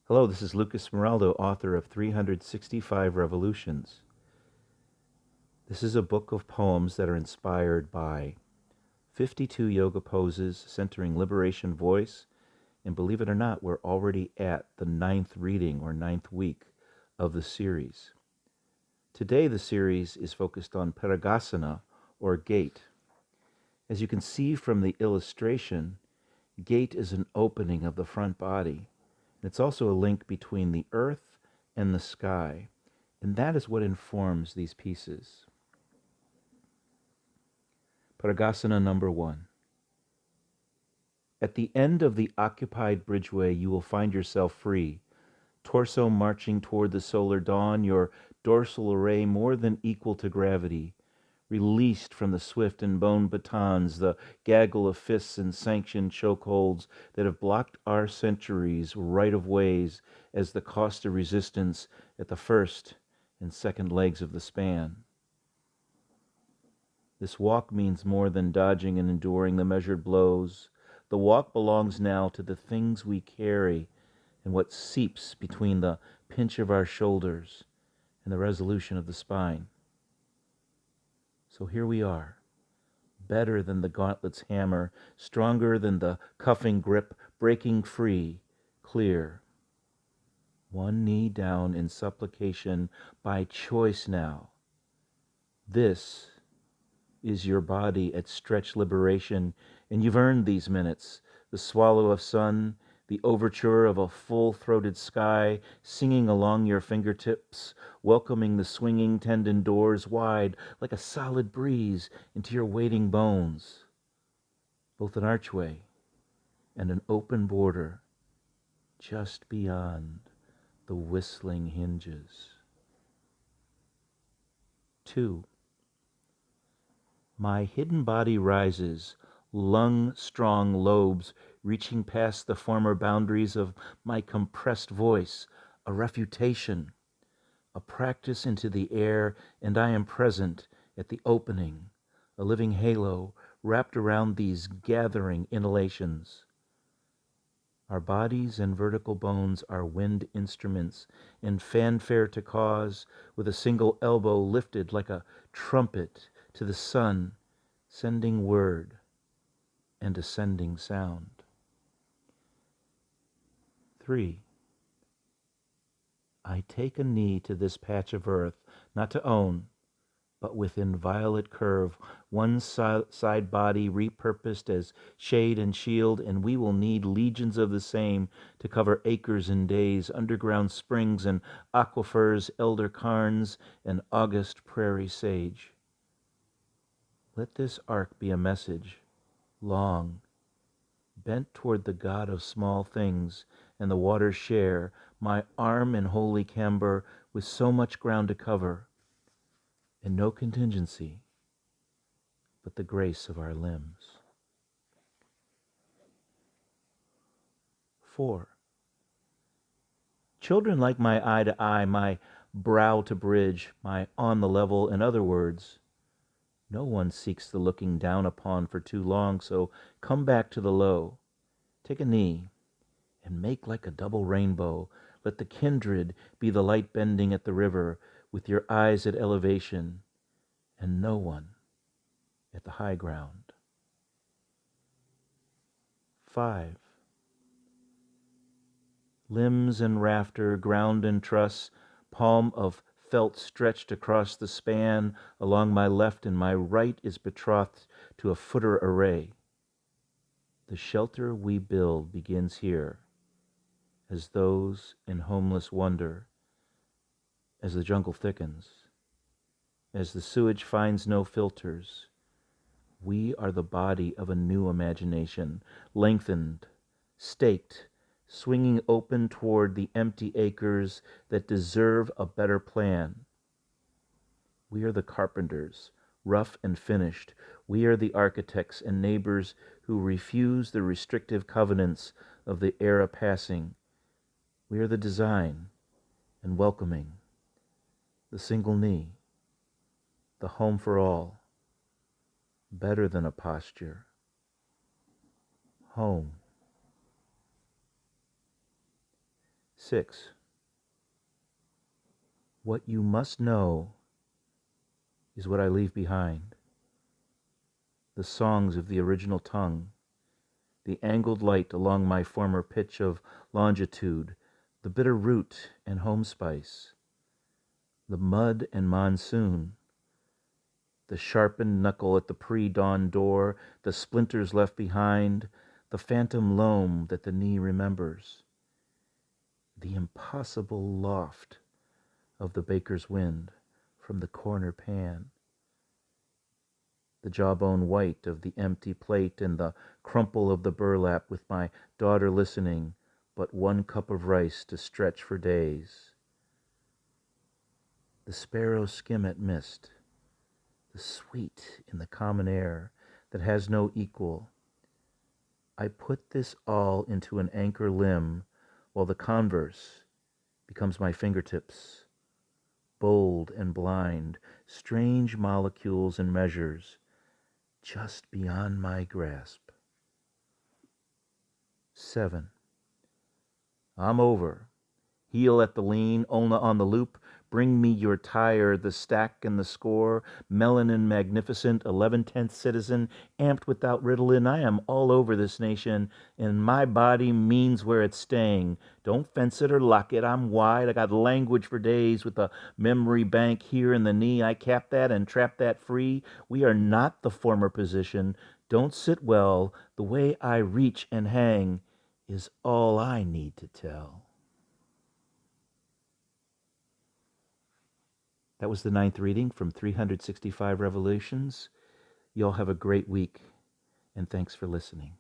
Hello, this is Lucas Smiraldo, author of 365 Revolutions. This is a book of poems that are inspired by 52 yoga poses centering liberation voice. And believe it or not, we're already at the ninth reading or ninth week of the series. Today, the series is focused on Parighasana, or gate. As you can see from the illustration, gate is an opening of the front body. It's also a link between the earth and the sky, and that is what informs these pieces. Parighasana number 1. At the end of the occupied bridgeway, you will find yourself free, torso marching toward the solar dawn, your dorsal array more than equal to gravity, released from the swift and bone batons, the gaggle of fists and sanctioned chokeholds that have blocked our centuries' right-of-ways as the cost of resistance at the first and second legs of the span. This walk means more than dodging and enduring the measured blows. The walk belongs now to the things we carry and what seeps between the pinch of our shoulders and the resolution of the spine. So here we are, better than the gauntlet's hammer, stronger than the cuffing grip, breaking free, clear. One knee down in supplication by choice now. This is your body at stretch liberation, and you've earned these minutes, the swallow of sun, the overture of a full-throated sky, singing along your fingertips, welcoming the swinging tendon doors wide like a solid breeze into your waiting bones. Both an archway and an open border just beyond the whistling hinges. 2. My hidden body rises, lung-strong lobes reaching past the former boundaries of my compressed voice, a refutation, a practice into the air, and I am present at the opening, a living halo wrapped around these gathering inhalations. Our bodies and vertical bones are wind instruments, in fanfare to cause, with a single elbow lifted like a trumpet to the sun, sending word and ascending sound. 3. I take a knee to this patch of earth, not to own, but with inviolate curve, one side body repurposed as shade and shield, and we will need legions of the same to cover acres and days, underground springs and aquifers, elder cairns, and august prairie sage. Let this arc be a message, long, bent toward the God of small things, and the waters share, my arm in holy camber, with so much ground to cover, and no contingency, but the grace of our limbs. 4. Children like my eye to eye, my brow to bridge, my on the level, in other words, no one seeks the looking down upon for too long, so come back to the low. Take a knee and make like a double rainbow. Let the kindred be the light bending at the river, with your eyes at elevation, and no one at the high ground. 5. Limbs and rafter, ground and truss, palm of felt stretched across the span, along my left and my right is betrothed to a footer array. The shelter we build begins here, as those in homeless wonder, as the jungle thickens, as the sewage finds no filters. We are the body of a new imagination, lengthened, staked, swinging open toward the empty acres that deserve a better plan. We are the carpenters, rough and finished. We are the architects and neighbors who refuse the restrictive covenants of the era passing. We are the design and welcoming, the single knee, the home for all, better than a posture, home. 6. What you must know is what I leave behind. The songs of the original tongue, the angled light along my former pitch of longitude, the bitter root and homespice, the mud and monsoon, the sharpened knuckle at the pre-dawn door, the splinters left behind, the phantom loam that the knee remembers, the impossible loft of the baker's wind from the corner pan, the jawbone white of the empty plate and the crumple of the burlap with my daughter listening, but one cup of rice to stretch for days. The sparrows skim at mist, the sweet in the common air that has no equal. I put this all into an anchor limb while the converse becomes my fingertips, bold and blind, strange molecules and measures just beyond my grasp. 7. I'm over. Heel at the lean, Olna on the loop. Bring me your tire, the stack and the score. Melanin magnificent, 11/10th citizen, amped without Ritalin. I am all over this nation, and my body means where it's staying. Don't fence it or lock it. I'm wide. I got language for days with a memory bank here in the knee. I cap that and trap that free. We are not the former position. Don't sit well. The way I reach and hang is all I need to tell. That was the 9th reading from 365 Revolutions. Y'all have a great week, and thanks for listening.